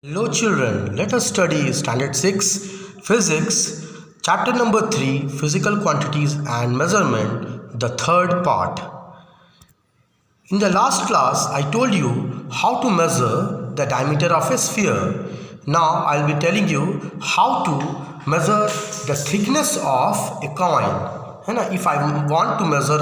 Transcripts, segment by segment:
Hello children, let us study Standard 6 Physics, Chapter number 3 Physical Quantities and Measurement, the third part. In the last class, I told you how to measure the diameter of a sphere. Now I will be telling you how to measure the thickness of a coin. If I want to measure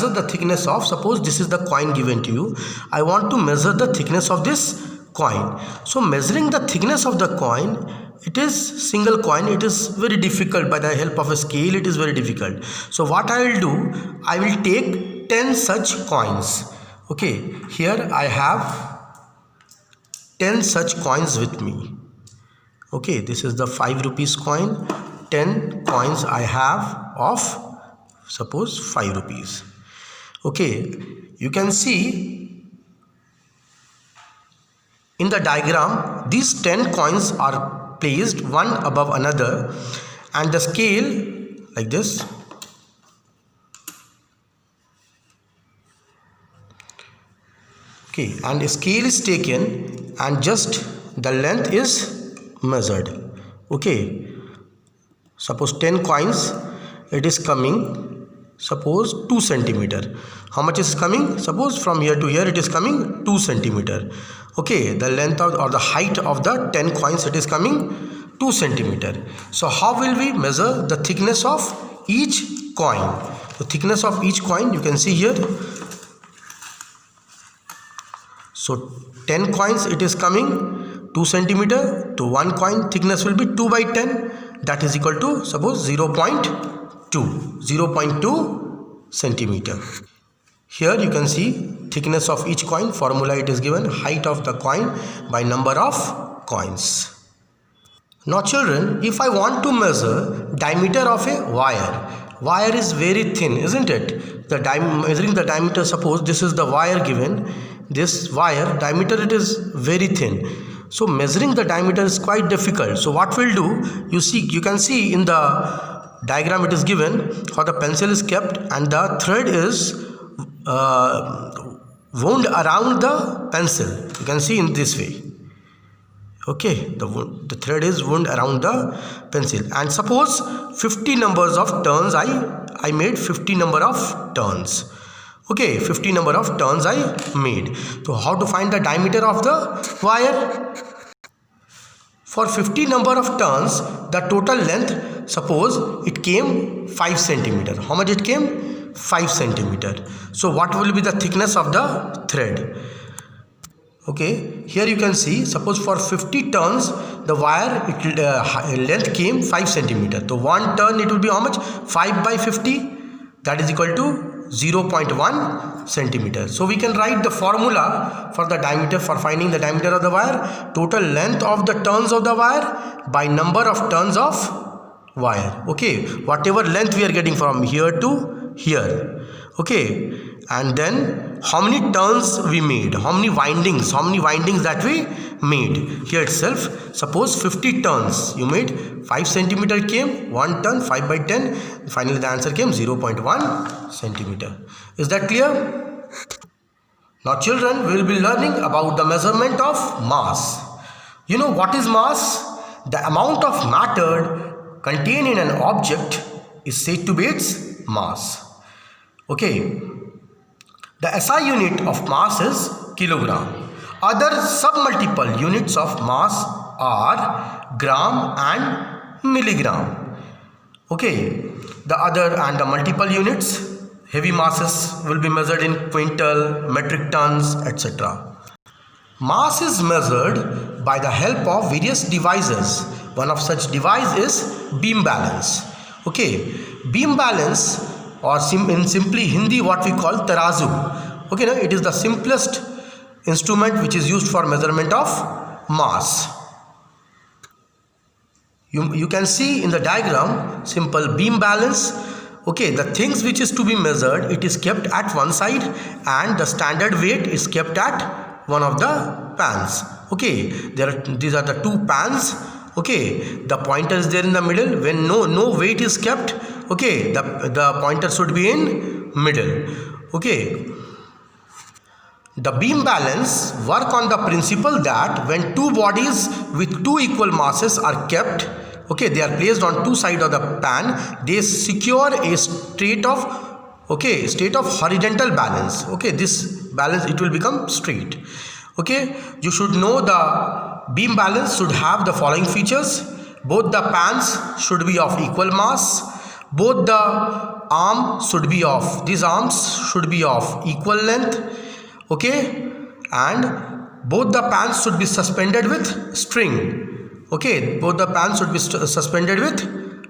the thickness of, suppose this is the coin given to you, I want to measure the thickness of this coin. So measuring the thickness of the coin, it is single coin, it is very difficult. By the help of a scale, it is very difficult. So what I will do, I will take 10 such coins. Okay, here I have 10 such coins with me. Okay, this is the 5 rupees coin. 10 coins I have of, suppose, 5 rupees. Okay, you can see in the diagram, these 10 coins are placed one above another, and the scale like this. Okay, and a scale is taken and just the length is measured. Okay, suppose 10 coins, it is coming, suppose 2 centimeter. How much is coming? Suppose from here to here it is coming 2 centimeter. Okay, the length of, or the height of the 10 coins, it is coming 2 centimeter. So how will we measure the thickness of each coin? The thickness of each coin you can see here. So 10 coins, it is coming 2 centimeter to 1 coin, thickness will be 2 by 10, that is equal to, suppose, 0.2 centimeter. Here you can see thickness of each coin, formula it is given, height of the coin by number of coins. Now children, if I want to measure diameter of a wire is very thin, isn't it? Measuring the diameter, suppose this is the wire given, this wire diameter, it is very thin. So measuring the diameter is quite difficult. So what we'll do, you can see in the diagram it is given how the pencil is kept and the thread is wound around the pencil. You can see in this way. Okay, the thread is wound around the pencil, and suppose 50 numbers of turns I made 50 number of turns. Okay, 50 number of turns I made. So how to find the diameter of the wire? For 50 number of turns, the total length, suppose it came 5 centimeter. How much it came? 5 centimeter. So what will be the thickness of the thread? Okay, here you can see, suppose for 50 turns, the wire length came 5 centimeter. So one turn, it will be how much? 5 by 50, that is equal to 0.1 centimeter. So we can write the formula for the diameter, for finding the diameter of the wire: total length of the turns of the wire by number of turns of wire. Okay, whatever length we are getting from here to here. Okay, and then how many turns we made, how many windings that we made. Here itself, suppose 50 turns you made, 5 centimeter came, 1 turn, 5 by 10, finally the answer came 0.1 centimeter. Is that clear? Now children, we will be learning about the measurement of mass. You know what is mass? The amount of matter contained in an object is said to be its mass. Okay, the SI unit of mass is kilogram. Other submultiple units of mass are gram and milligram. Okay, the other and the multiple units, heavy masses will be measured in quintal, metric tons, etc. Mass is measured by the help of various devices. One of such device is beam balance. Okay, beam balance, or in simply Hindi what we call tarazu. Okay, now it is the simplest instrument which is used for measurement of mass. You can see in the diagram, simple beam balance. Okay, the things which is to be measured, it is kept at one side and the standard weight is kept at one of the pans. Okay, these are the two pans. Okay, the pointer is there in the middle. When no weight is kept, okay, the pointer should be in middle. Okay, The beam balance work on the principle that when two bodies with two equal masses are kept, okay, they are placed on two sides of the pan, they secure a state of horizontal balance. Okay, this balance, it will become straight. Okay, you should know the beam balance should have the following features. Both the pans should be of equal mass. Both the arms should be of equal length. Okay, and both the pans should be suspended with string. Okay, both the pans should be suspended with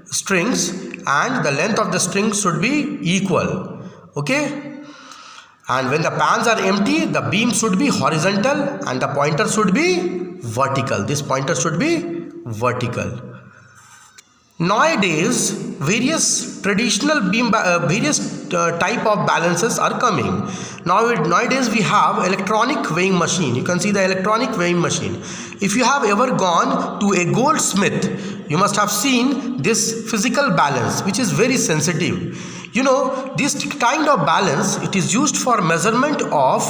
strings, and the length of the string should be equal. Okay, and when the pans are empty, the beam should be horizontal and the pointer should be vertical. This pointer should be vertical. Nowadays, various traditional beam type of balances are coming. Nowadays we have electronic weighing machine. You can see the electronic weighing machine. If you have ever gone to a goldsmith, you must have seen this physical balance, which is very sensitive. You know, this kind of balance, it is used for measurement of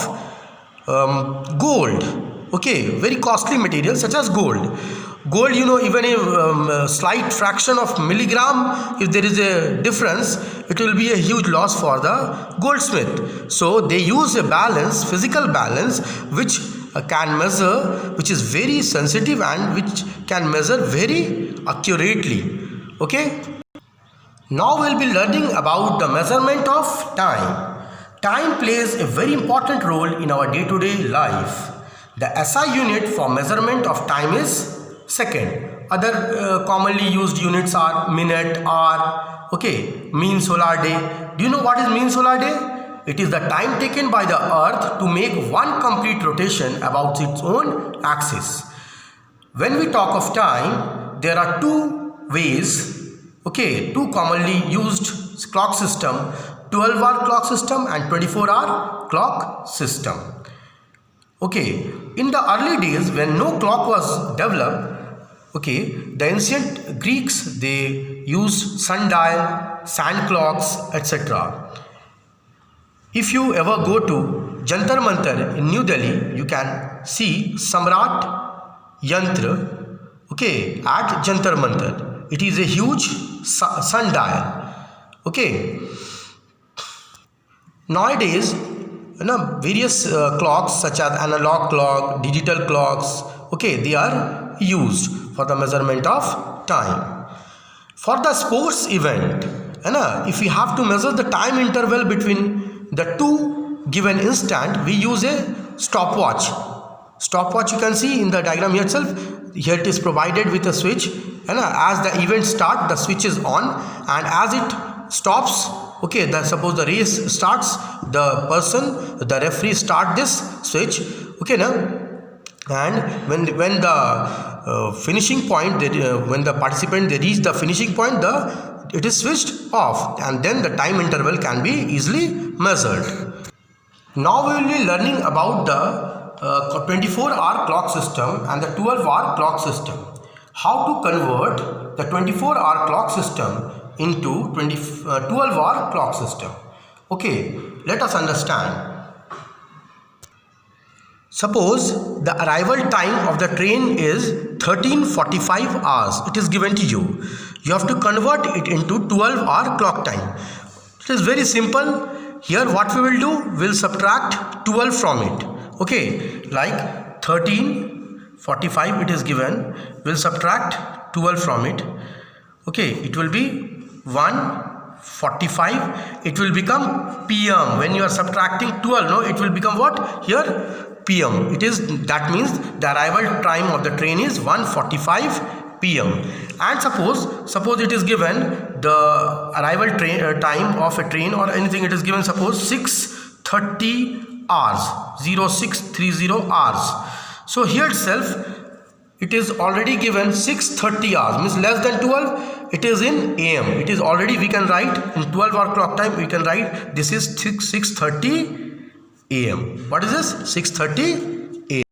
gold. Okay, very costly material such as gold. Gold, you know, even a slight fraction of milligram, if there is a difference, it will be a huge loss for the goldsmith. So they use a balance, physical balance, which can measure, which is very sensitive and which can measure very accurately. Okay, now we will be learning about the measurement of time. Time plays a very important role in our day-to-day life. The SI unit for measurement of time is second. Other commonly used units are minute, hour, okay, mean solar day. Do you know what is mean solar day? It is the time taken by the earth to make one complete rotation about its own axis. When we talk of time, there are two ways, okay, two commonly used clock system, 12-hour clock system and 24-hour clock system. Okay, in the early days when no clock was developed, okay, the ancient Greeks, they used sundial, sand clocks, etc. If you ever go to Jantar Mantar in New Delhi, you can see Samrat Yantra, okay, at Jantar Mantar. It is a huge sundial. Okay. Nowadays, various clocks such as analog clock, digital clocks, okay, they are used for the measurement of time. For the sports event, if we have to measure the time interval between the two given instant, we use a stopwatch. Stopwatch, you can see in the diagram here itself. Here it is provided with a switch, and as the event start, the switch is on, and as it stops, okay, suppose the race starts, the referee start this switch, okay, now, and when the finishing point, when the participant they reach the finishing point, it is switched off, and then the time interval can be easily measured. Now we will be learning about the 24-hour clock system and the 12-hour clock system. How to convert the 24-hour clock system into 12-hour clock system. Okay, let us understand. Suppose the arrival time of the train is 13:45 hours. It is given to you. You have to convert it into 12-hour clock time. It is very simple. Here what we will do, we will subtract 12 from it. Okay, like 13:45 it is given. We will subtract 12 from it. Okay, it will be 1:45. It will become PM. When you are subtracting 12, no, it will become what? Here PM. That means the arrival time of the train is 1:45 PM. And suppose it is given the arrival time of a train or anything, it is given suppose 6:30 hours, 0630 hours. So here itself it is already given 6:30 hours, means less than 12. It is in AM. It is already, we can write in 12-hour clock time, we can write this is 6:30 AM. What is this? 6:30